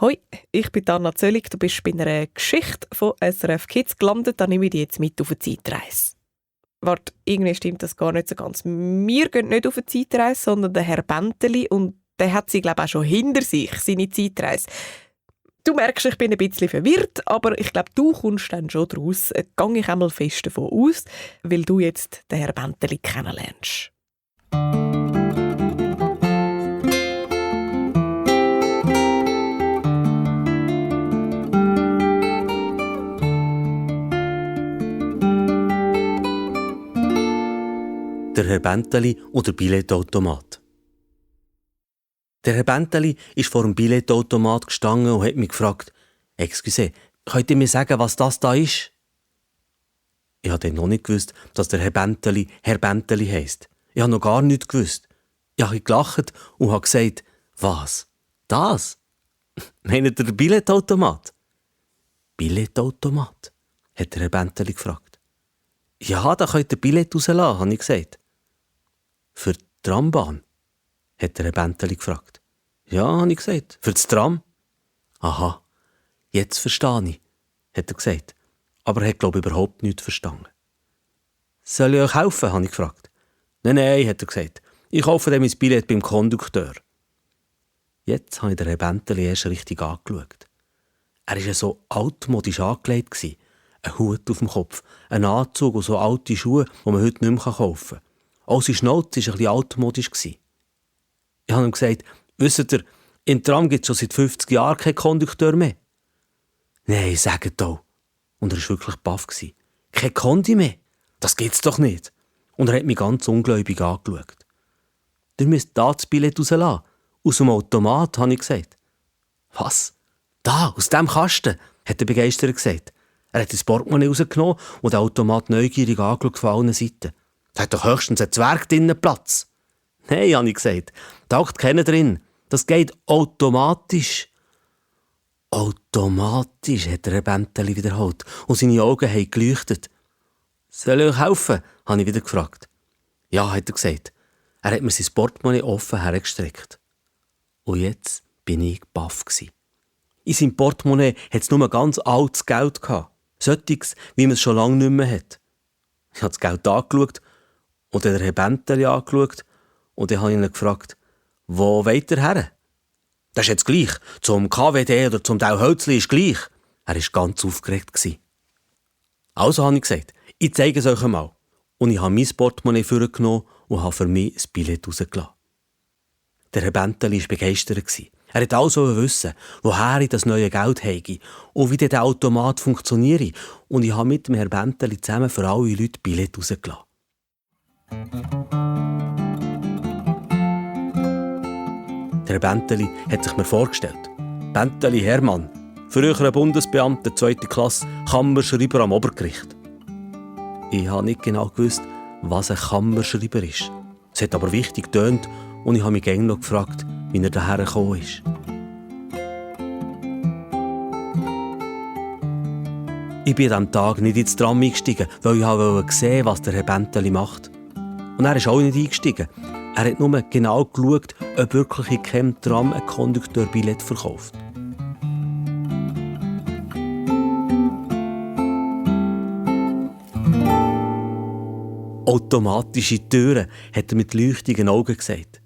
Hoi, ich bin Anna Zöllig. Du bist bei einer Geschichte von SRF Kids gelandet. Da nehme ich dich jetzt mit auf eine Zeitreise. Warte, irgendwie stimmt das gar nicht so ganz. Wir gehen nicht auf eine Zeitreise, sondern der Herr Benteli. Und der hat sie, glaube ich, auch schon hinter sich, seine Zeitreise. Du merkst, ich bin ein bisschen verwirrt, aber ich glaube, du kommst dann schon draus. Gehe ich einmal fest davon aus, weil du jetzt den Herr Benteli kennenlernst. Der Herr Benteli und der Billetautomat. Der Herr Benteli ist vor dem Billetautomat gestanden und hat mich gefragt: «Excuse, könnt ihr mir sagen, was das da ist?» Ich habe dann noch nicht gewusst, dass der Herr Benteli heisst. Ich habe noch gar nichts gewusst. Ich habe gelacht und habe gesagt: «Was? Das? Meint ihr den Billetautomat?» «Billetautomat?» hat der Herr Benteli gefragt. «Ja, da könnt ihr Billett rauslassen», habe ich gesagt. «Für die Trambahn?» hat der Herr Benteli gefragt. «Ja», habe ich gesagt. «Für das Tram?» «Aha, jetzt verstehe ich», hat er gesagt. Aber er hat, glaube ich, überhaupt nichts verstanden. «Soll ich euch helfen?» habe ich gefragt. Nein», hat er gesagt. «Ich kaufe dem mein Billett beim Kondukteur». Jetzt habe ich den Herr Benteli erst richtig angeschaut. Er war so altmodisch angelegt. Ein Hut auf dem Kopf, ein Anzug und so alte Schuhe, die man heute nicht mehr kaufen kann. Auch sein Schnauze war ein bisschen altmodisch. Ich habe ihm gesagt: «Wisst ihr, im Tram gibt es schon seit 50 Jahren keinen Kondukteur mehr.» «Nein, sagt auch.» Und er war wirklich baff. «Kein Kondi mehr? Das gibt's doch nicht.» Und er hat mich ganz ungläubig angeschaut. «Ihr müsst da das Billett rauslassen. Aus dem Automat», habe ich gesagt. «Was? Da, aus dem Kasten?» hat er begeistert gesagt. Er hat das Portemonnaie rausgenommen und den Automat neugierig angeschaut von allen Seiten. «Da hat doch höchstens ein Zwerg drinnen Platz.» «Nein», habe ich gesagt, «da hockt keiner drin. Das geht automatisch.» «Automatisch», hat der Herr Benteli wiederholt und seine Augen haben geleuchtet. «Soll ich euch helfen?» habe ich wieder gefragt. «Ja», hat er gesagt. Er hat mir sein Portemonnaie offen hergestreckt. Und jetzt bin ich baff gsi. In seinem Portemonnaie hat es nur ganz altes Geld gehabt. Solches, wie man es schon lange nicht mehr hat. Ich habe das Geld angeschaut und den Herr Benteli angeschaut und dann habe ich ihn gefragt: «Wo wollt ihr her?» «Das ist jetzt gleich. Zum KWD oder zum Dauhölzli ist gleich.» Er war ganz aufgeregt. Also habe ich gesagt: «Ich zeige es euch einmal.» Und ich habe mein Portemonnaie vorgenommen und habe für mich ein Billett rausgelassen. Der Herr Benteli war begeistert. Er wollte also wissen, woher ich das neue Geld habe und wie der Automat funktioniert. Und ich habe mit dem Herrn Benteli zusammen für alle Leute Billett rausgelassen. Der Herr Benteli hat sich mir vorgestellt. Benteli Hermann, früherer Bundesbeamter 2. Klasse, Kammerschreiber am Obergericht. Ich habe nicht genau gewusst, was ein Kammerschreiber ist. Es hat aber wichtig getönt und ich habe mich gerne noch gefragt, wie er daher gekommen ist. Ich bin an diesem Tag nicht ins Tram eingestiegen, weil ich sehen wollte, was der Herr Benteli macht. Und er ist auch nicht eingestiegen. Er hat nur genau geschaut, ob wirklich in keinem Tram ein Kondukteur Billett verkauft. «Automatische Türen», hat er mit leuchtigen Augen gesagt.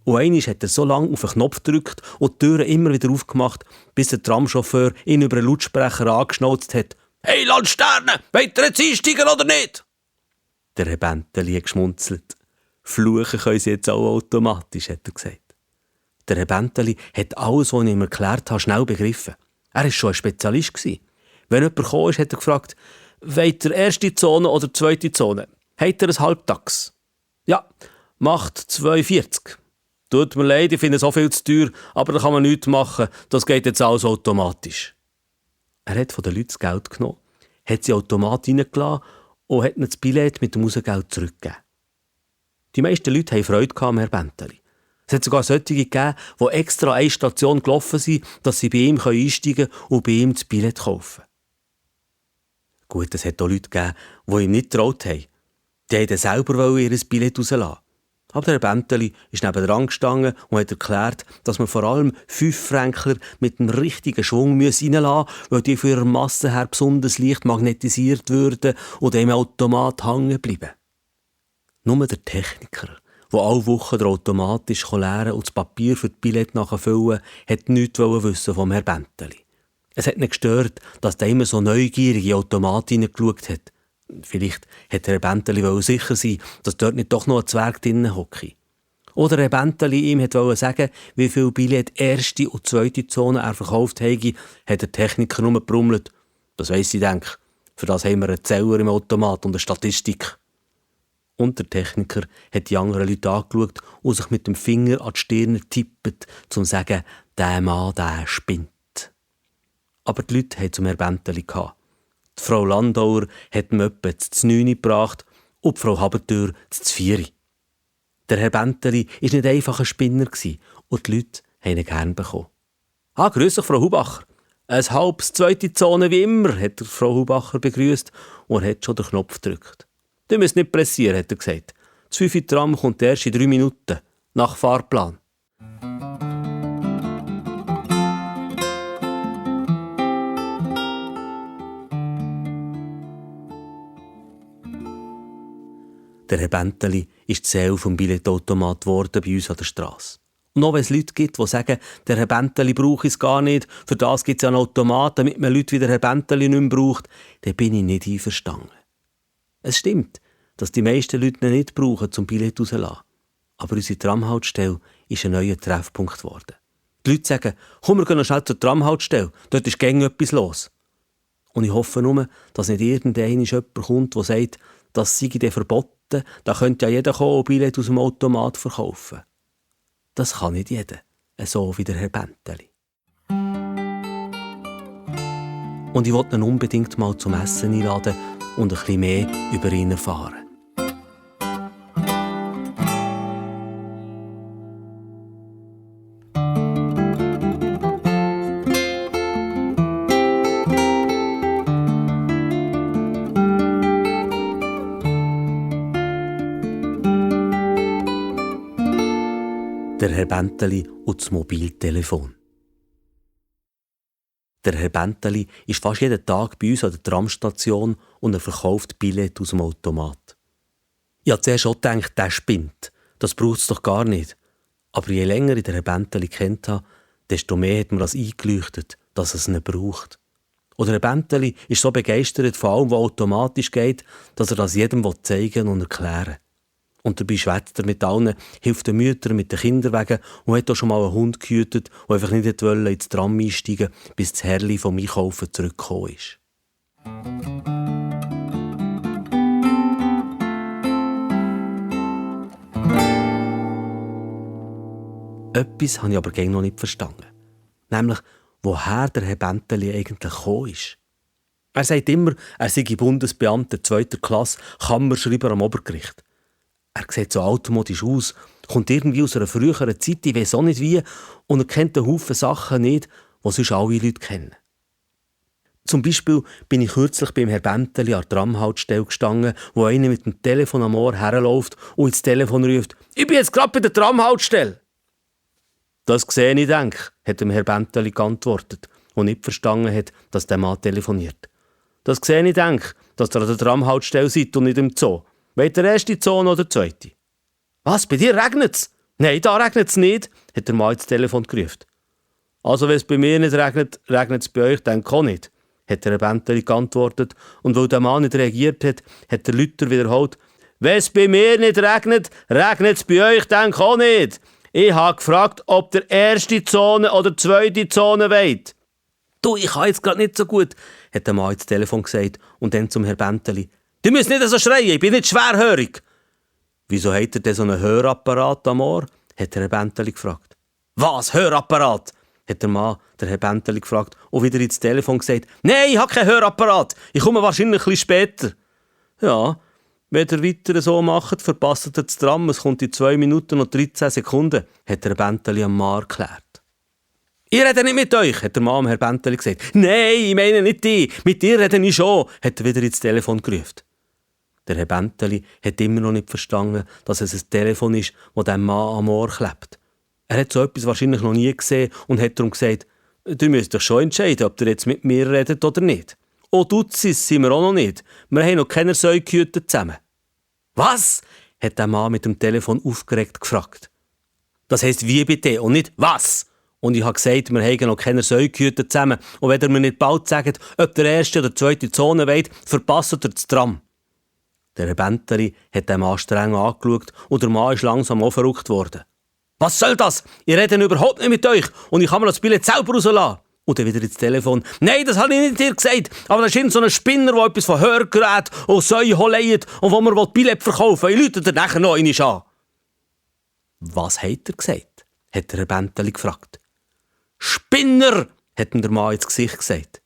Und einmal hat er so lange auf den Knopf gedrückt und die Türen immer wieder aufgemacht, bis der Tramchauffeur ihn über einen Lautsprecher angeschnauzt hat: «Hey Landsterne, wollt ihr jetzt einsteigen oder nicht?» Der Herr Benteli hat geschmunzelt. «Fluchen können sie jetzt auch automatisch», hat er gesagt. Der Herr Benteli hat alles, was ich ihm erklärt habe, schnell begriffen. Er war schon ein Spezialist. Wenn jemand gekommen ist, hat er gefragt: «Wollt ihr erste Zone oder zweite Zone? Habt ihr ein Halbtags?» «Ja, macht 2,40. Tut mir leid, ich finde es so viel zu teuer, aber da kann man nichts machen, das geht jetzt alles automatisch.» Er hat von den Leuten das Geld genommen, hat sie Automat reingelassen und hat ihnen das Billett mit dem Rausgeld zurückgegeben. Die meisten Leute haben Freude am Herrn Benteli. Es hat sogar solche gegeben, die extra eine Station gelaufen sind, dass sie bei ihm einsteigen können und bei ihm das Billett kaufen. Gut, es hat auch Leute gegeben, die ihm nicht getraut haben. Die wollten selber ihr Billett rauslassen. Aber der Herr Benteli ist nebendran gestanden und hat erklärt, dass man vor allem 5-Fränkler mit einem richtigen Schwung reinlassen muss, weil die von ihrer Masse her besonders leicht magnetisiert würden und im Automat hängen bleiben. Nur der Techniker, der alle Wochen den Automat leeren und das Papier für das Billett nachfüllen, hat nichts wissen vom Herrn Benteli. Es hat ihn gestört, dass der immer so neugierig in den Automat hineingeschaut hat. Vielleicht hätte Herr Benteli sicher sein, dass dort nicht doch noch ein Zwerg drinnen hocke. Oder Herr Benteli ihm wollte sagen, wie viel Billett erste und zweite Zone er verkauft habe, hat der Techniker nur gebrummelt. Das weiss ich, denke. Für das haben wir einen Zähler im Automat und eine Statistik. Und der Techniker hat die anderen Leute angeschaut und sich mit dem Finger an die Stirn getippt, um zu sagen, der Mann, der spinnt. Aber die Leute hatten zum Herrn Benteli. Die Frau Landauer hat ihm etwa das 9 gebracht und die Frau Habertür das 4. Der Herr Benteli war nicht einfach ein Spinner und die Leute haben ihn gern bekommen. «Grüß dich, Frau Hubacher. Ein halbes zweite Zone wie immer», hat der Frau Hubacher begrüßt und er hat schon den Knopf gedrückt. «Du müsst nicht pressieren», hat er gesagt. «Das 5. Tram kommt erst in 3 Minuten, nach Fahrplan.» Der Herr Benteli ist die Seele vom Billetautomat geworden bei uns an der Strasse. Und auch wenn es Leute gibt, die sagen, der Herr Benteli brauche es gar nicht, für das gibt es ja einen Automat, damit man Leute wie der Herr Benteli nicht mehr braucht, dann bin ich nicht einverstanden. Es stimmt, dass die meisten Leute ihn nicht brauchen, zum Billett rauszulassen. Aber unsere Tramhaltestelle ist ein neuer Treffpunkt geworden. Die Leute sagen, komm, wir gehen noch schnell zur Tramhaltestelle, dort ist gängig etwas los. Und ich hoffe nur, dass nicht irgendeiner jemand kommt, der sagt, das sei dann verboten, da könnte ja jeder kommen und Billett aus dem Automat verkaufen. Das kann nicht jeder, so wie der Herr Benteli. Und ich wollte ihn unbedingt mal zum Essen einladen und ein bisschen mehr über ihn erfahren. Der Herr Benteli und das Mobiltelefon. Der Herr Benteli ist fast jeden Tag bei uns an der Tramstation und er verkauft Billett aus dem Automat. Ich habe zuerst auch gedacht, der spinnt. Das braucht es doch gar nicht. Aber je länger ich den Herr Benteli kennt habe, desto mehr hat mir das eingeleuchtet, dass es ihn braucht. Und der Herr Benteli ist so begeistert von allem, was automatisch geht, dass er das jedem zeigen und erklären will. Und dabei schwätzt er mit allen, hilft den Müttern mit den Kinderwagen und hat auch schon mal einen Hund gehütet, der einfach nicht wollte ins Tram einsteigen, bis das Herrli vom Einkaufen zurückgekommen ist. Etwas habe ich aber noch nicht verstanden. Nämlich, woher der Herr Benteli eigentlich gekommen ist. Er sagt immer, er sei Bundesbeamter 2. Klasse, Kammerschreiber am Obergericht. Er sieht so altmodisch aus, kommt irgendwie aus einer früheren Zeit, ich weiss auch nicht wie, und er kennt einen Haufen Sachen nicht, die sonst alle Leute kennen. Zum Beispiel bin ich kürzlich beim Herrn Benteli an der Tramhaltestelle gestanden, wo einer mit dem Telefon am Ohr herläuft und ins Telefon ruft, «Ich bin jetzt gerade bei der Tramhaltestelle!» «Das sehe ich, denke», hat dem Herr Benteli geantwortet und nicht verstanden hat, dass der Mann telefoniert. «Das sehe ich, denke, dass ihr an der Tramhaltestelle seid und nicht im Zoo. Wollt ihr erste Zone oder zweite?» «Was, bei dir regnet's?» «Nein, da regnet's nicht», hat der Mann ins Telefon gerufen. «Also, wenn es bei mir nicht regnet, regnet es bei euch dann auch nicht», hat der Benteli geantwortet. Und weil der Mann nicht reagiert hat, hat der Lüter wiederholt, «Wenn es bei mir nicht regnet, regnet es bei euch dann auch nicht. Ich habe gefragt, ob der erste Zone oder zweite Zone wollt.» «Du, ich kann jetzt gerade nicht so gut», hat der Mann ins Telefon gesagt und dann zum Herrn Benteli. «Du müsst nicht so schreien, ich bin nicht schwerhörig.» «Wieso hat er denn so einen Hörapparat am Ohr?» hat der Herr Benteli gefragt. «Was, Hörapparat?» hat der Mann der Herr Benteli gefragt und wieder ins Telefon gesagt, «Nein, ich habe keinen Hörapparat, ich komme wahrscheinlich ein bisschen später.» «Ja, wenn ihr weiter so macht, verpasst ihr das Tram, es kommt in 2 Minuten und 13 Sekunden», hat der Herr Benteli am Mann erklärt. «Ich rede nicht mit euch», hat der Mann Herr Benteli gesagt. «Nein, ich meine nicht dich, mit dir rede ich schon», hat er wieder ins Telefon gerufen. Der Herr Benteli hat immer noch nicht verstanden, dass es ein Telefon ist, das dem Mann am Ohr klebt. Er hat so etwas wahrscheinlich noch nie gesehen und hat darum gesagt, «Du müsst doch schon entscheiden, ob ihr jetzt mit mir redet oder nicht. Oh, Dutzis sind wir auch noch nicht. Wir haben noch keine Säugehüte zusammen.» «Was?» hat der Mann mit dem Telefon aufgeregt gefragt. «Das heisst wie bitte und nicht was?» Und ich habe gesagt, wir haben noch keine Säugehüte zusammen. Und wenn ihr mir nicht bald sagt, ob der erste oder zweite Zone wollt, verpasst ihr das Tram. Der Herr Benteli hat den Mann streng angeschaut und der Mann ist langsam auch verrückt worden. «Was soll das? Ich rede überhaupt nicht mit euch und ich kann mir das Billett selber rauslassen.» Und dann wieder ins Telefon. «Nein, das habe ich nicht dir gesagt, aber das ist so ein Spinner, der etwas von Hörgerät und Säuhe leiht und wo mir Billett verkaufen will. Ich rufe dir nachher noch einmal an.» «Was hat er gesagt?» hat der Herr Benteli gefragt. «Spinner!» hat ihm der Mann ins Gesicht gesagt.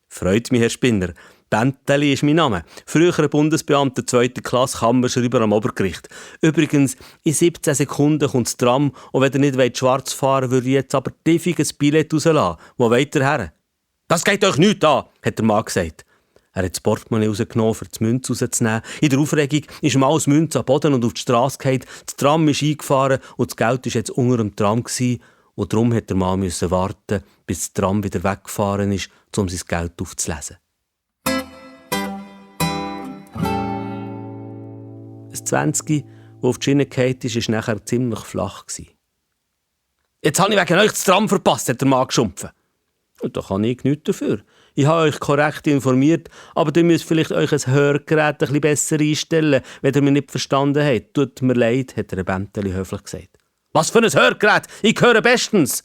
«Freut mich, Herr Spinner. Benteli ist mein Name. Früherer Bundesbeamter 2. Klasse, Kammerschreiber am Obergericht. Übrigens, in 17 Sekunden kommt das Tram und wenn ihr nicht schwarz fahren wollt, würde ich jetzt aber tiefig ein Billett rauslassen. Wo wollt ihr her?» «Das geht euch nichts an», hat der Mann gesagt. Er hat das Portemonnaie rausgenommen, um die Münze rauszunehmen. In der Aufregung ist ihm alles Münze am Boden und auf die Straße gefallen. Das Tram ist eingefahren und das Geld war jetzt unter dem Tram gewesen. Und darum musste der Mann warten, bis das Tram wieder weggefahren ist, um sein Geld aufzulesen. Das 20, das auf die Schiene gefallen ist, war nachher ziemlich flach. «Jetzt habe ich wegen euch das Tram verpasst», hat der Mann geschumpfen. «Und da kann ich nichts dafür. Ich habe euch korrekt informiert, aber ihr müsst vielleicht euch ein Hörgerät ein bisschen besser einstellen, wenn ihr mich nicht verstanden habt. Tut mir leid», hat der Benteli höflich gesagt. «Was für ein Hörgerät? Ich höre bestens!»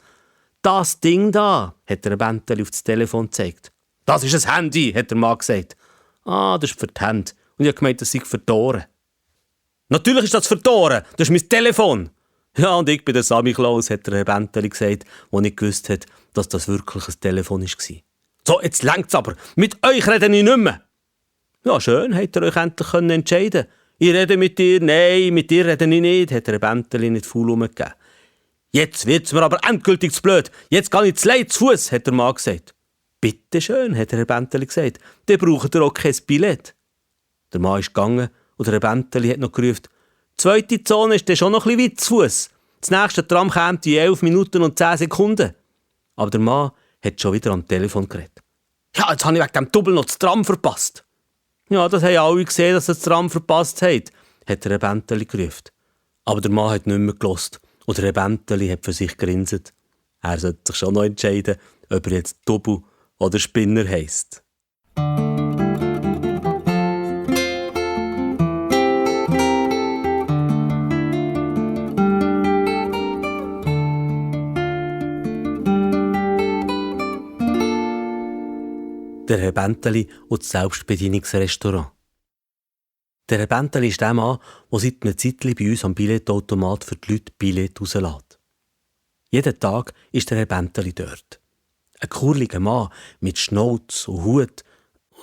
«Das Ding da», hat der Benteli auf das Telefon gezeigt. «Das ist ein Handy», hat der Mann gesagt. «Ah, das ist für die Hände. Und ich habe gemeint, das sei für die Ohren.» «Natürlich ist das für die Ohren. Das ist mein Telefon.» «Ja, und ich bin der Sammy Klaus», hat der Herr Benteli gesagt, der nicht gewusst hat, dass das wirklich ein Telefon war. «So, jetzt längt's aber. Mit euch rede ich nicht mehr.» «Ja, schön, habt ihr euch endlich entscheiden können. Ich rede mit dir, nein, mit dir rede ich nicht», hat der Benteli nicht faul umgegeben. «Jetzt wird's mir aber endgültig zu blöd. Jetzt gehe ich zu Leid zu Fuss», hat der Mann gesagt. «Bitte schön», hat der Herr Benteli gesagt. «Dann braucht ihr auch kein Billett.» Der Mann ist gegangen und der Herr Benteli hat noch gerufen, «Die zweite Zone ist dann schon noch ein bisschen weit zu Fuss. Das nächste Tram kommt in 11 Minuten und 10 Sekunden.» Aber der Mann hat schon wieder am Telefon geredet. «Ja, jetzt habe ich wegen dem Double noch das Tram verpasst.» «Ja, das haben alle gesehen, dass er das Tram verpasst hat», hat der Herr Benteli gerufen. Aber der Mann hat nicht mehr gehört und der Herr Benteli hat für sich gegrinset. Er sollte sich schon noch entscheiden, ob er jetzt Double oder Spinner heisst. Der Herr Benteli und das Selbstbedienungsrestaurant. Der Herr Benteli ist der Mann, der seit einer Zeit bei uns am Billetautomat für die Leute Billett rauslässt. Jeden Tag ist der Herr Benteli dort. Ein kurliger Mann mit Schnauz und Hut,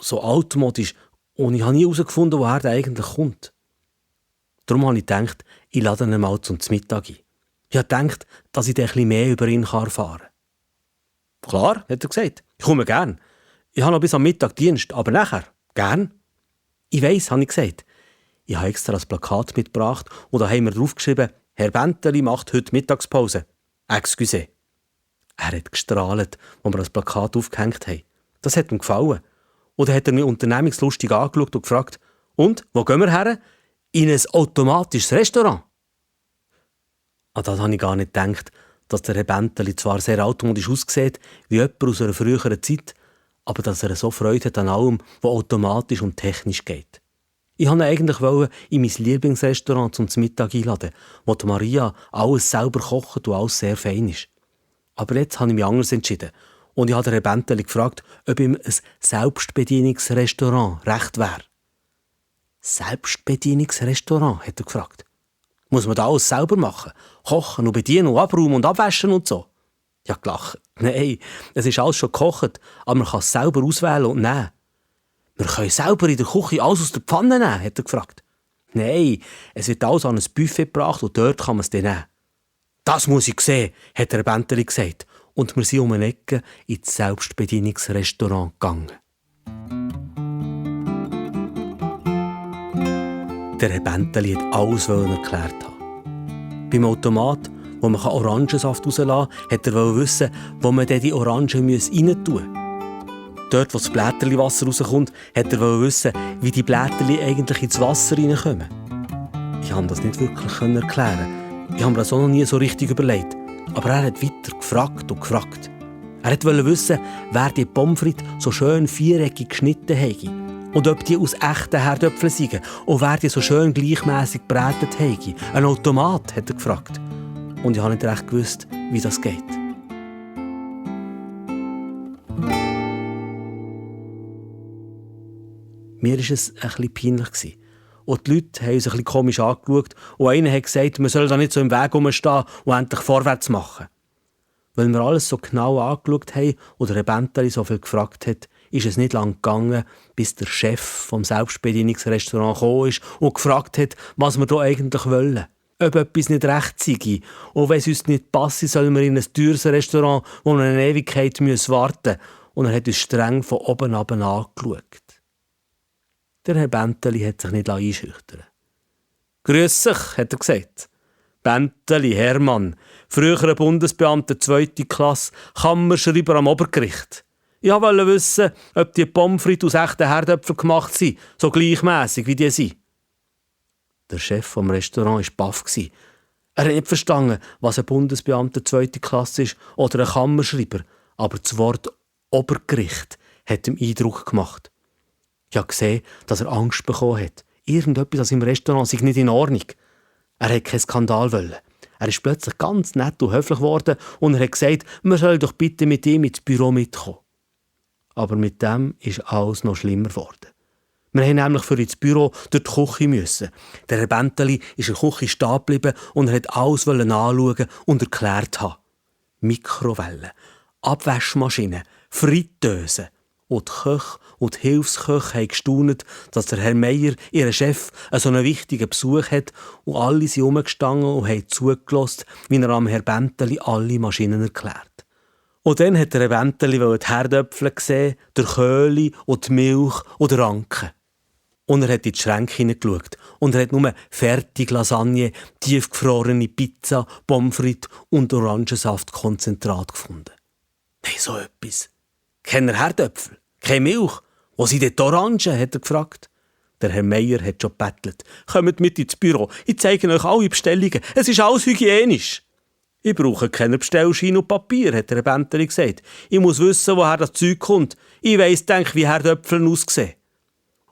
so altmodisch, und ich habe nie herausgefunden, woher der eigentlich kommt. Darum habe ich gedacht, ich lade ihn mal zum Mittag ein. Ich habe gedacht, dass ich ein bisschen mehr über ihn erfahren kann. «Klar», hat er gesagt, «ich komme gern. Ich habe noch bis am Mittag Dienst, aber nachher, gern.» «Ich weiss», habe ich gesagt. Ich habe extra ein Plakat mitgebracht und da haben wir draufgeschrieben, «Herr Benteli macht heute Mittagspause. Excusez.» Er hat gestrahlt, als wir das Plakat aufgehängt haben. Das hat ihm gefallen. Und dann hat er mich unternehmungslustig angeschaut und gefragt, «Und, wo gehen wir her?» «In ein automatisches Restaurant.» An das habe ich gar nicht gedacht, dass der Herr Benteli zwar sehr altmodisch aussieht, wie jemand aus einer früheren Zeit, aber dass er so Freude hat an allem, was automatisch und technisch geht. Ich wollte ihn eigentlich in mein Lieblingsrestaurant zum Mittag einladen, wo die Maria alles selber kocht und alles sehr fein ist. Aber jetzt habe ich mich anders entschieden und ich habe den Herr Benteli gefragt, ob ihm ein Selbstbedienungsrestaurant recht wäre. «Selbstbedienungsrestaurant?» hat er gefragt. «Muss man da alles selber machen? Kochen und bedienen und abräumen und abwaschen und so?» Ja, gelacht. «Nein, es ist alles schon gekocht, aber man kann es selber auswählen und nehmen.» «Wir können selber in der Küche alles aus der Pfanne nehmen?» hat er gefragt. «Nein, es wird alles an ein Buffet gebracht und dort kann man es dann nehmen.» «Das muss ich sehen», hat der Benteli gesagt. Und wir sind um eine Ecke ins Selbstbedienungsrestaurant gegangen. Der Herr Benteli hat alles erklärt haben. Beim Automat, wo man Orangensaft rauslassen kann, wollte er wissen, wo man die Orangen rein tun muss. Dort, wo das Blätterliwasser rauskommt, wollte er wissen, wie die Blätterli eigentlich ins Wasser reinkommen. Ich konnte das nicht wirklich erklären. Ich habe mir das auch noch nie so richtig überlegt. Aber er hat weiter gefragt und gefragt. Er wollte wissen, wer die Pommes frites so schön viereckig geschnitten hätte. Und ob die aus echten Herdöpfeln seien. Und wer die so schön gleichmässig gebraten hätte. Ein Automat, hat er gefragt. Und ich habe nicht recht gewusst, wie das geht. Mir war es ein bisschen peinlich. Und die Leute haben uns ein bisschen komisch angeschaut. Und einer hat gesagt, man soll da nicht so im Weg rumstehen und endlich vorwärts machen. Weil wir alles so genau angeschaut haben und der Benteli so viel gefragt hat, ist es nicht lange gegangen, bis der Chef vom Selbstbedienungsrestaurant gekommen ist und gefragt hat, was wir hier eigentlich wollen. Ob etwas nicht recht sei. Und wenn es uns nicht passe, sollen wir in ein teures Restaurant, wo wir eine Ewigkeit warten müssen. Und er hat uns streng von oben ab angeschaut. Der Herr Benteli hat sich nicht einschüchtern lassen. «Grüß dich», hat er gesagt. «Benteli, Hermann, früherer Bundesbeamter 2. Klasse, Kammerschreiber am Obergericht. Ich wollte wissen, ob die Pommes frites aus echten Herdöpfeln gemacht sind, so gleichmässig wie die sind.» Der Chef vom Restaurant war baff. Er hat nicht verstanden, was ein Bundesbeamter 2. Klasse ist oder ein Kammerschreiber, aber das Wort Obergericht hat ihm Eindruck gemacht. Ich habe gesehen, dass er Angst bekommen hat. Irgendetwas an seinem Restaurant sei nicht in Ordnung. Er wollte keinen Skandal wollen. Er ist plötzlich ganz nett und höflich geworden und er hat gesagt, wir sollen doch bitte mit ihm ins Büro mitkommen. Aber mit dem ist alles noch schlimmer geworden. Wir haben nämlich für ins Büro durch die Küche müssen. Der Herr Benteli ist in der Küche stehen geblieben und er hat alles anschauen und erklärt haben. Mikrowellen, Abwaschmaschinen, Fritteusen. Und die Köche und die Hilfsköche haben gestaunt, dass der Herr Meier, ihr Chef, so einen wichtigen Besuch hat und alle sind herumgestanden und haben zugelassen, wie er am Herr Benteli alle Maschinen erklärt. Und dann hat der Herr Benteli die Herdöpfel gesehen, der Köhli und die Milch und den Ranken. Und er hat in die Schränke hineingeschaut und er hat nur fertig Lasagne, tiefgefrorene Pizza, Pommes frites und Orangensaftkonzentrat gefunden. Nein, so etwas. Keine Herdöpfel, keine Milch. Wo sind denn die Orangen? Hat er gefragt. Der Herr Meier hat schon gebettelt. Kommt mit ins Büro, ich zeige euch alle Bestellungen. Es ist alles hygienisch. Ich brauche keinen Bestellschein und Papier, hat der Herr Benteli gesagt. Ich muss wissen, woher das Zeug kommt. Ich weiss, wie Herdöpfel aussehen.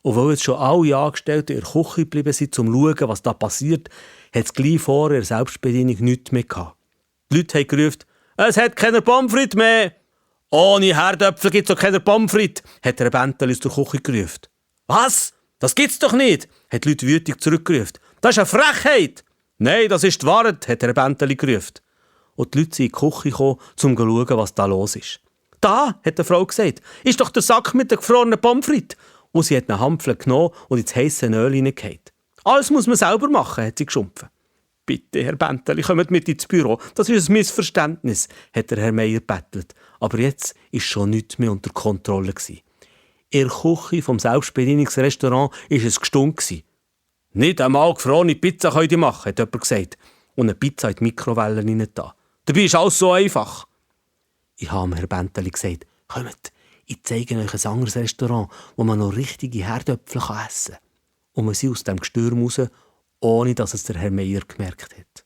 Und weil jetzt schon alle Angestellten in der Küche geblieben sind, um zu schauen, was da passiert, hat es gleich vor der Selbstbedienung nichts mehr gehabt. Die Leute haben gerufen, es hat keine Pommes frites mehr. «Ohne Herdöpfel gibt es doch keine Pommes frites», hat der Benteli aus der Küche gerufen. «Was? Das gibt's doch nicht», hat die Leute wütig zurückgerufen. «Das ist eine Frechheit!» «Nein, das ist die Wahrheit», hat der Benteli gerufen. Und die Leute sind in die Küche gekommen, um zu schauen, was da los ist. «Da», hat die Frau gesagt, «ist doch der Sack mit den gefrorenen Pommes frites». Und sie hat einen Hampfel genommen und ins heisse Öl hineingehauen. «Alles muss man selber machen», hat sie geschumpfen. «Bitte, Herr Benteli, kommt mit ins Büro. Das ist ein Missverständnis», hat der Herr Meier gebettelt. Aber jetzt war schon nichts mehr unter Kontrolle. In der Küche vom Selbstbedienungsrestaurant war es gestunken. «Nicht einmal gefrorene Pizza könnt ihr machen», hat jemand gesagt. Und eine Pizza in die Mikrowelle rein da. Dabei ist alles so einfach. Ich habe Herrn Benteli gesagt, «Kommt, ich zeige euch ein anderes Restaurant, wo man noch richtige Herdöpfel essen kann.» Und wir sind aus dem Gestürm raus, ohne dass es der Herr Meier gemerkt hat.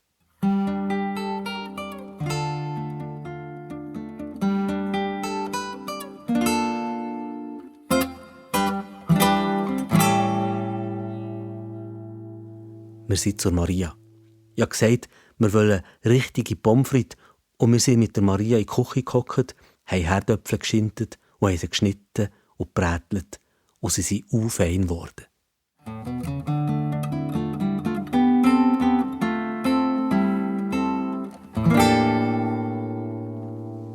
Wir sind zur Maria. Ich habe gesagt, wir wollen richtige Pommes frites und wir sind mit der Maria in die Küche gehockt, haben Herdöpfel geschintet und haben sie geschnitten und gebrätelt und sie sind fein geworden.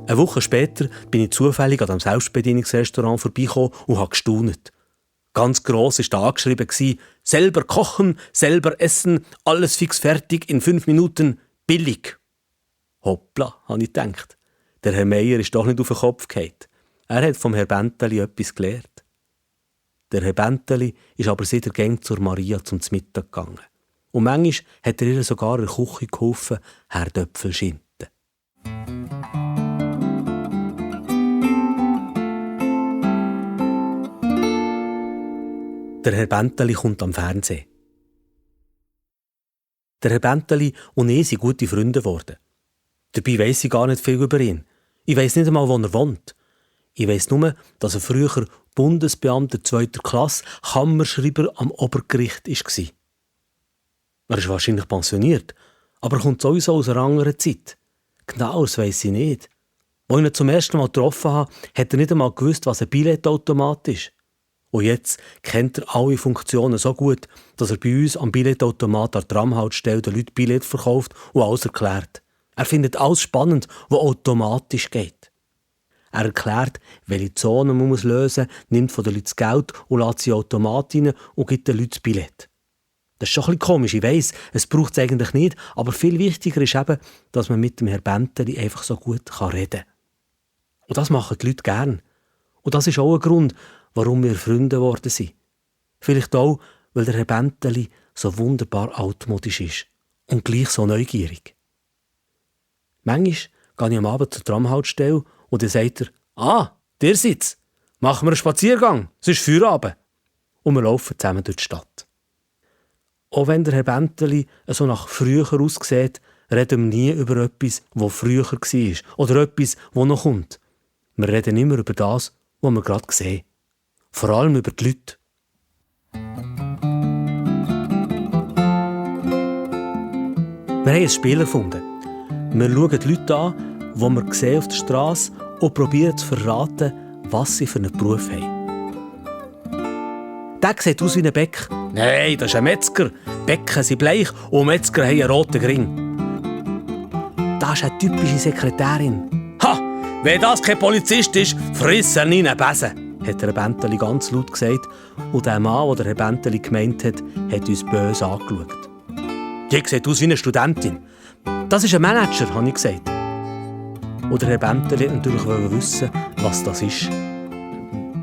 Eine Woche später bin ich zufällig an dem Selbstbedienungsrestaurant vorbeigekommen und habe gestaunt. Ganz gross war da angeschrieben, «Selber kochen, selber essen, alles fix fertig in 5 Minuten, billig.» Hoppla, habe ich gedacht. Der Herr Meier ist doch nicht auf den Kopf gefallen. Er hat vom Herrn Benteli etwas gelernt. Der Herr Benteli ist aber seit der Gang zur Maria zum Mittag gegangen. Und manchmal hat er ihr sogar in der Küche geholfen, Herdöpfel schinten. Der Herr Benteli kommt am Fernsehen. Der Herr Benteli und ich sind gute Freunde geworden. Dabei weiss ich gar nicht viel über ihn. Ich weiss nicht einmal, wo er wohnt. Ich weiss nur, dass er früher Bundesbeamter 2. Klasse, Kammerschreiber am Obergericht war. Er ist wahrscheinlich pensioniert, aber er kommt sowieso aus einer anderen Zeit. Genau, das weiss ich nicht. Als ich ihn zum ersten Mal getroffen habe, hat er nicht einmal gewusst, was ein Billetautomat ist. Und jetzt kennt er alle Funktionen so gut, dass er bei uns am Billetautomat an der Tramhaltestelle den Leuten Billett verkauft und alles erklärt. Er findet alles spannend, was automatisch geht. Er erklärt, welche Zonen man lösen muss, nimmt von den Leuten das Geld und lässt sie Automat rein und gibt den Leuten das Billett. Das ist schon ein bisschen komisch, ich weiss, es braucht es eigentlich nicht, aber viel wichtiger ist eben, dass man mit dem Herrn Benteli einfach so gut reden kann. Und das machen die Leute gern. Und das ist auch ein Grund, warum wir Freunde geworden sind. Vielleicht auch, weil der Herr Benteli so wunderbar altmodisch ist und gleich so neugierig. Manchmal gehe ich am Abend zur Tramhaltestelle und dann sagt er, der sitzt, machen wir einen Spaziergang, es ist Feierabend. Und wir laufen zusammen durch die Stadt. Auch wenn der Herr Benteli so nach früher aussieht, reden wir nie über etwas, das früher war oder etwas, das noch kommt. Wir reden immer über das, was wir gerade sehen. Vor allem über die Leute. Wir haben ein Spiel erfunden. Wir schauen die Leute an, die wir sehen auf der Straße und probieren zu verraten, was sie für einen Beruf haben. Der sieht aus wie ein Bäck. Nein, das ist ein Metzger. Bäcken sind bleich und Metzger haben einen roten Ring. Das ist eine typische Sekretärin. Ha! Wenn das kein Polizist ist, friss er nie einen Besen, hat der Herr Benteli ganz laut gesagt. Und der Mann, der Herr Benteli gemeint hat uns böse angeschaut. Die sieht aus wie eine Studentin. Das ist ein Manager, habe ich gesagt. Und der Herr Benteli wollte natürlich wissen, was das ist.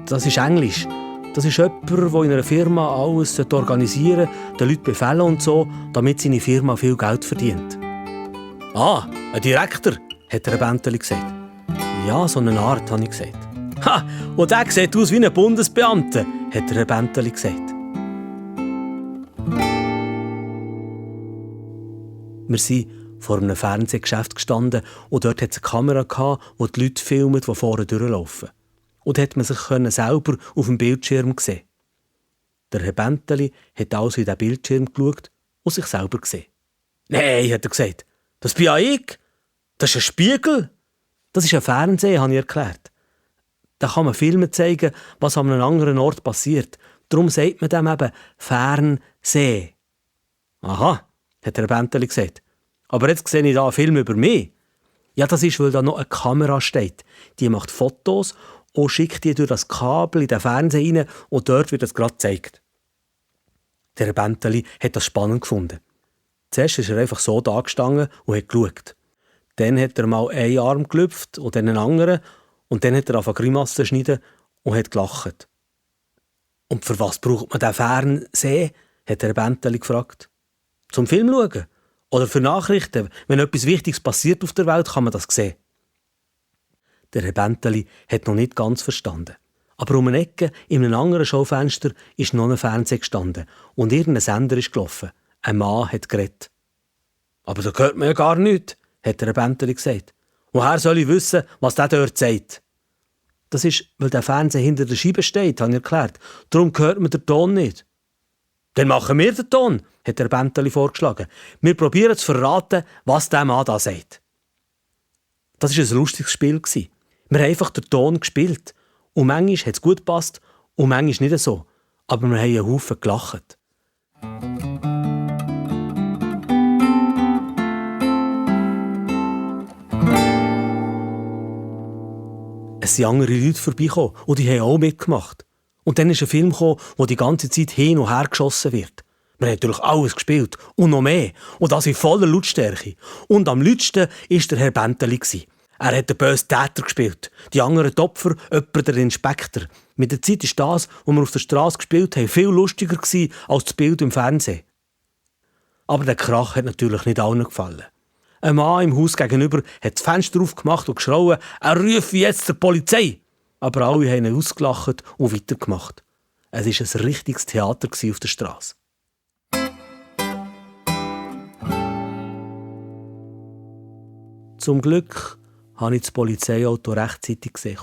Das ist Englisch. Das ist jemand, der in einer Firma alles organisieren sollte, den Leuten befehlen und so, damit seine Firma viel Geld verdient. Ein Direktor, hat der Herr Benteli gesagt. Ja, so eine Art, habe ich gesagt. Ha, und der sieht aus wie ein Bundesbeamter, hat der Herr Benteli gesagt. Wir sind vor einem Fernsehgeschäft gestanden und dort hatte es eine Kamera, die die Leute filmt, die vorne durchlaufen. Und hat man sich selber auf dem Bildschirm sehen. Der Herr Benteli hat also in den Bildschirm geschaut und sich selber gesehen. Nein, hat er gesagt, das bin ja ich. Das ist ein Spiegel. Das ist ein Fernseher, habe ich erklärt. Da kann man Filme zeigen, was an einem anderen Ort passiert. Darum sagt man dem eben Fernsehen. Aha, hat der Herr Benteli gesagt. Aber jetzt sehe ich da einen Film über mich. Ja, das ist, weil da noch eine Kamera steht. Die macht Fotos und schickt die durch das Kabel in den Fernseher rein und dort wird das gerade gezeigt. Der Herr Benteli hat das spannend gefunden. Zuerst ist er einfach so da gestanden und hat geschaut. Dann hat er mal einen Arm gelüpft und dann einen anderen und dann hat er angefangen Grimassen zu schneiden und hat gelacht. Und für was braucht man den Fernseher? Hat der Herr Benteli gefragt. Zum Film schauen? Oder für Nachrichten? Wenn etwas Wichtiges passiert auf der Welt, kann man das sehen. Der Herr Benteli hat noch nicht ganz verstanden. Aber um eine Ecke, in einem anderen Schaufenster, ist noch ein Fernseher gestanden und irgendein Sender ist gelaufen. Ein Mann hat geredet. Aber da hört man ja gar nichts, hat der Herr Benteli gesagt. Woher soll ich wissen, was der dort sagt? Das ist, weil der Fernseher hinter der Scheibe steht, habe ich erklärt. Darum hört man den Ton nicht. Dann machen wir den Ton, hat der Herr Benteli vorgeschlagen. Wir probieren zu verraten, was der Mann da sagt. Das war ein lustiges Spiel. Wir haben einfach den Ton gespielt. Und manchmal hat es gut gepasst und manchmal nicht so. Aber wir haben einen Haufen gelacht. Es sind andere Leute vorbeigekommen und die haben auch mitgemacht. Und dann ist ein Film gekommen, wo die ganze Zeit hin und her geschossen wird. Wir haben natürlich alles gespielt und noch mehr. Und das in voller Lautstärke. Und am lautsten war der Herr Benteli. Er hat den bösen Täter gespielt. Die anderen die Opfer, jemand der Inspektor. Mit der Zeit ist das, was wir auf der Straße gespielt haben, viel lustiger gewesen als das Bild im Fernsehen. Aber der Krach hat natürlich nicht allen gefallen. Ein Mann im Haus gegenüber hat das Fenster aufgemacht und geschrauen, er rufe jetzt die Polizei. Aber alle haben ihn ausgelacht und weitergemacht. Es war ein richtiges Theater auf der Straße. Zum Glück habe ich das Polizeiauto rechtzeitig gesehen.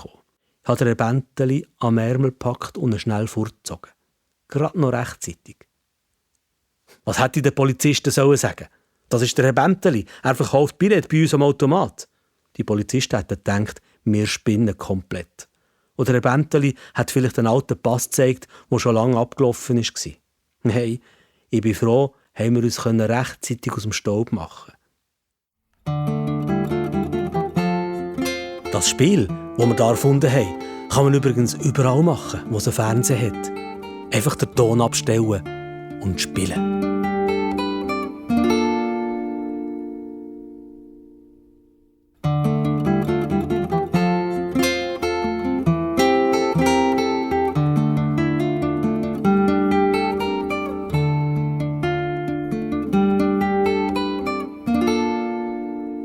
Ich habe den Bänteli am Ärmel gepackt und ihn schnell fortgezogen. Gerade noch rechtzeitig. Was hätte der Polizisten sagen sollen? Das ist der Herr Bänteli. Er verkauft Billett bei uns am Automat. Die Polizisten hätten gedacht, wir spinnen komplett. Oder Herr Bänteli hat vielleicht einen alten Pass gezeigt, der schon lange abgelaufen war. Nein, ich bin froh, haben wir uns rechtzeitig aus dem Staub machen. Das Spiel, das wir hier erfunden haben, kann man übrigens überall machen, wo es einen Fernseher hat. Einfach den Ton abstellen und spielen.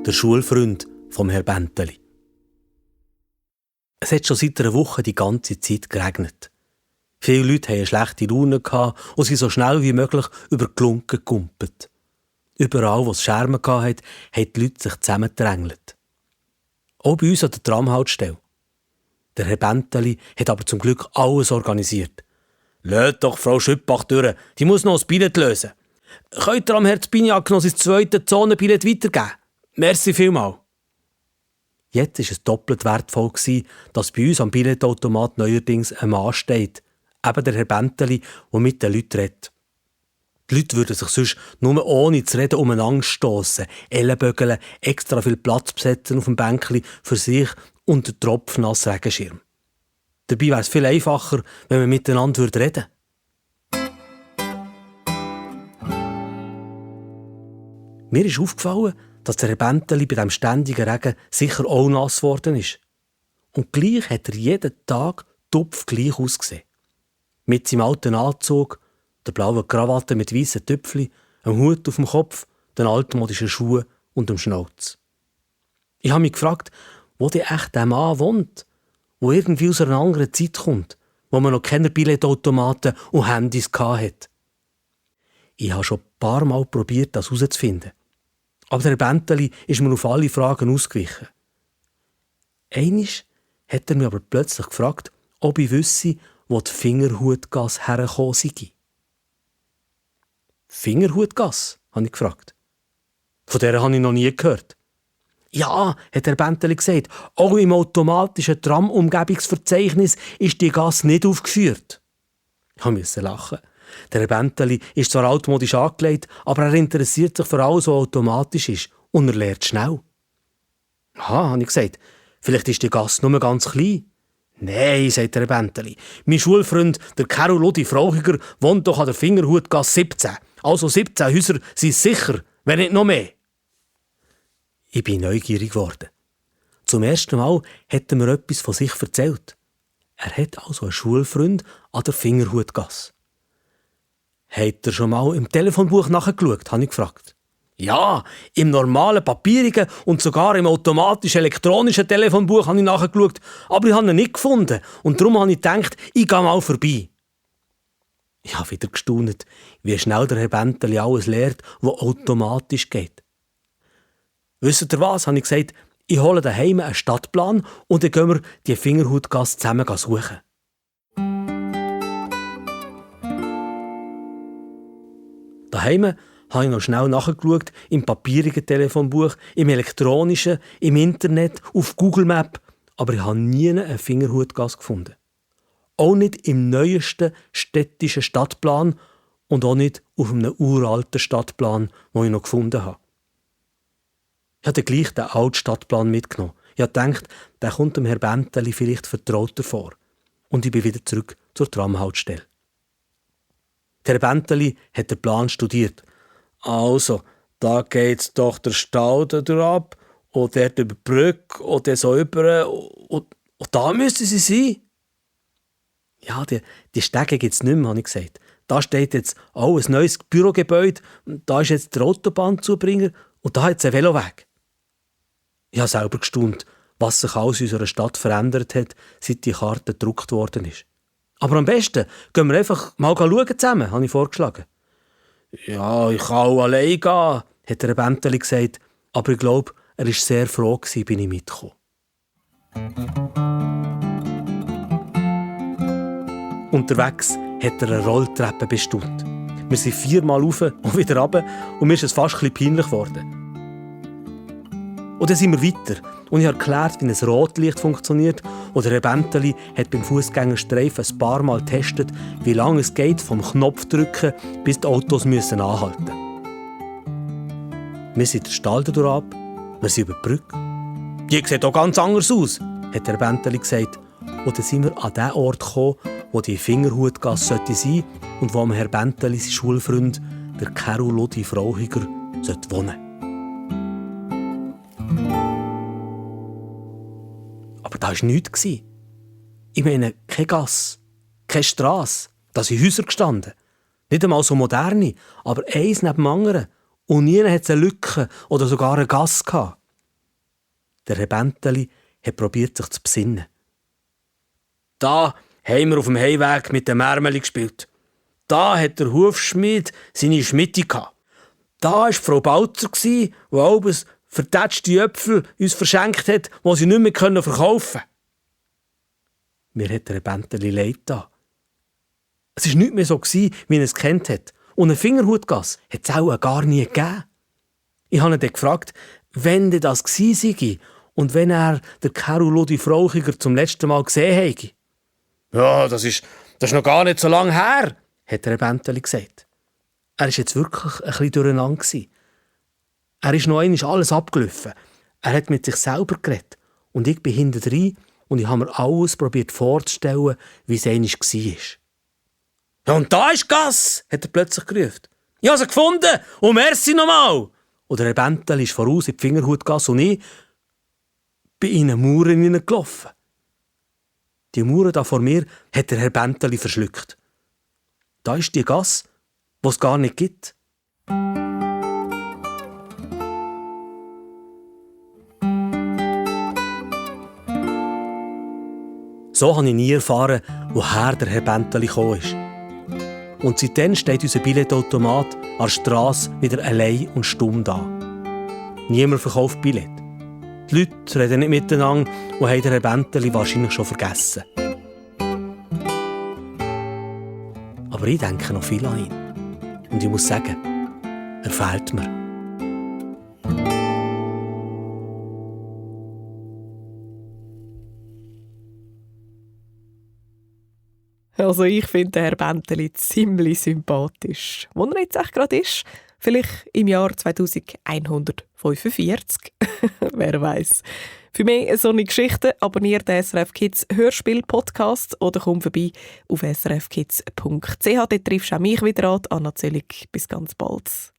Der Schulfreund vom Herrn Bänteli. Es hat schon seit einer Woche die ganze Zeit geregnet. Viele Leute hatten eine schlechte Laune und sind so schnell wie möglich über die Lunken gekumpelt. Überall, wo es Schermen hatte, haben die Leute sich zusammengedrängelt. Auch bei uns an der Tramhaltestelle. Der Herr Bänteli hat aber zum Glück alles organisiert. «Lädt doch Frau Schüppach durch, die muss noch das Billett lösen. Könnt ihr am Herrn Zbigniak noch sein zweites Zonenbillett weitergeben? Merci vielmals.» Jetzt war es doppelt wertvoll, dass bei uns am Billetautomat neuerdings ein Mann steht, eben der Herr Bänteli, der mit den Leuten redet. Die Leute würden sich sonst nur ohne zu reden umeinander stossen, Ellenbögeln, extra viel Platz besetzen auf dem Bänkli für sich und den tropfnassen Regenschirm. Dabei wäre es viel einfacher, wenn man miteinander reden würde. Mir ist aufgefallen, dass der Herr Bänteli bei diesem ständigen Regen sicher auch nass geworden ist. Und gleich hat er jeden Tag tupfgleich ausgesehen. Mit seinem alten Anzug, der blauen Krawatte mit weißen Tüpfchen, einem Hut auf dem Kopf, den altmodischen Schuhen und dem Schnauz. Ich habe mich gefragt, wo der echt der Mann wohnt, der irgendwie aus einer anderen Zeit kommt, wo man noch keine Billetautomaten und Handys hatte. Ich habe schon ein paar Mal probiert, das herauszufinden. Aber der Bänteli ist mir auf alle Fragen ausgewichen. Einmal hat er mich aber plötzlich gefragt, ob ich wüsste, wo die Fingerhutgasse hergekommen sei. Fingerhutgasse? Habe ich gefragt. Von der habe ich noch nie gehört. Ja, hat der Bänteli gesagt, auch im automatischen Tram-Umgebungsverzeichnis ist die Gasse nicht aufgeführt. Ich musste lachen. Der Bänteli ist zwar altmodisch angelegt, aber er interessiert sich für alles, was automatisch ist. Und er lernt schnell. Aha, habe ich gesagt. Vielleicht ist die Gasse nur ganz klein. Nein, sagt der Bänteli. Mein Schulfreund, der Carol Ludi Frauchiger, wohnt doch an der Fingerhutgasse 17. Also 17 Häuser sind sicher, wenn nicht noch mehr. Ich bin neugierig geworden. Zum ersten Mal hat er mir etwas von sich erzählt. Er hat also einen Schulfreund an der Fingerhutgasse. Habt ihr schon mal im Telefonbuch nachgeschaut, habe ich gefragt. Ja, im normalen papierigen und sogar im automatischen elektronischen Telefonbuch habe ich nachgeschaut, aber ich habe ihn nicht gefunden und darum habe ich gedacht, ich gehe mal vorbei. Ich habe wieder gestaunt, wie schnell der Herr Bänteli alles lernt, was automatisch geht. Wisst ihr was, habe ich gesagt, ich hole daheim einen Stadtplan und dann gehen wir die Fingerhutgasse zusammen suchen. Daheim habe ich noch schnell nachgeschaut, im papierigen Telefonbuch, im elektronischen, im Internet, auf Google Maps, aber ich habe nie eine Fingerhutgasse gefunden. Auch nicht im neuesten städtischen Stadtplan und auch nicht auf einem uralten Stadtplan, den ich noch gefunden habe. Ich habe gleich den alten Stadtplan mitgenommen. Ich habe gedacht, der kommt dem Herrn Bänteli vielleicht vertrauter vor. Und ich bin wieder zurück zur Tramhaltestelle. Der Bänteli hat den Plan studiert. Also, da geht's doch der Staude ab und dort über die Brücke und dann so über und da müssten sie sein. Ja, die Stege gibt es nicht mehr, habe ich gesagt. Da steht jetzt auch ein neues Bürogebäude, da ist jetzt der Autobahnzubringer und da hat es einen Veloweg. Ich habe selber gestaunt, was sich alles in unserer Stadt verändert hat, seit die Karte gedruckt worden ist. Aber am besten gehen wir einfach mal schauen zusammen, habe ich vorgeschlagen. Ja, ich kann auch allein gehen, hat der Benteli gesagt, aber ich glaube, er war sehr froh, bin ich mitgekommen. Unterwegs hat er eine Rolltreppe bestaunt. Wir sind 4-mal rauf und wieder runter und mir ist es fast ein bisschen peinlich geworden. Und dann sind wir weiter und ich habe erklärt, wie ein Rotlicht funktioniert und der Benteli hat beim Fußgängerstreifen ein paar Mal getestet, wie lange es geht vom Knopf drücken, bis die Autos müssen anhalten. Wir sind den Stalden durch ab, wir sind über die Brücke. Die sieht auch ganz anders aus, hat der Benteli gesagt. Und dann sind wir an den Ort gekommen, wo die Fingerhutgasse sein sollte und wo Herr Benteli, sein Schulfreund, der Carol Lodi Frauhiger, wohnen. Aber da war nichts. Ich meine, keine Gasse, keine Strasse, da sind Häuser gestanden. Nicht einmal so moderne, aber eins neben dem anderen. Und nie hat es eine Lücke oder sogar eine Gasse gehabt. Der Herr Benteli hat probiert, sich zu besinnen. Da haben wir auf dem Heimweg mit dem Märmeli gespielt. Da hat der Hufschmied seine Schmiede gehabt. Da war Frau Bautzer, die abends vertätschte Äpfel uns verschenkt hat, die sie nicht mehr verkaufen können. Mir hat der Benteli leid da. Es war nicht mehr so, wie er es kennt hat. Und eine Fingerhutgasse hat es auch gar nie gegeben. Ich habe ihn dann gefragt, wenn denn das gewesen sei und wenn er der Carol Lodi Frauchiger zum letzten Mal gesehen hätte. Ja, das ist noch gar nicht so lange her, hat der Benteli gesagt. Er war jetzt wirklich ein bisschen durcheinander. Er ist noch einmal alles abgelaufen. Er hat mit sich selber geredet. Und ich bin hintendrein und ich habe mir alles probiert vorzustellen, wie es einmal war. Ja, und da ist Gasse, hat er plötzlich gerufen. Ich habe sie gefunden und merci nochmal. Und der Benteli ist voraus in die Fingerhutgasse und ich bin in eine Mauer hineingelaufen. Die Mauer da vor mir hat der Herr Benteli verschluckt. Da ist die Gasse, die es gar nicht gibt. So habe ich nie erfahren, woher der Herr Benteli gekommen ist. Und seitdem steht unser Billetautomat an der Strasse wieder allein und stumm da. Niemand verkauft Billett. Die Leute reden nicht miteinander und haben den Herr Benteli wahrscheinlich schon vergessen. Aber ich denke noch viel an ihn. Und ich muss sagen, er fehlt mir. Also ich finde den Herr Benteli ziemlich sympathisch. Wo er jetzt echt gerade ist, vielleicht im Jahr 2145. Wer weiß. Für mehr so eine Geschichte abonniert den SRF Kids Hörspiel-Podcast oder komm vorbei auf srfkids.ch. Dort triffst du auch mich wieder an, Anna Zöllig. Bis ganz bald.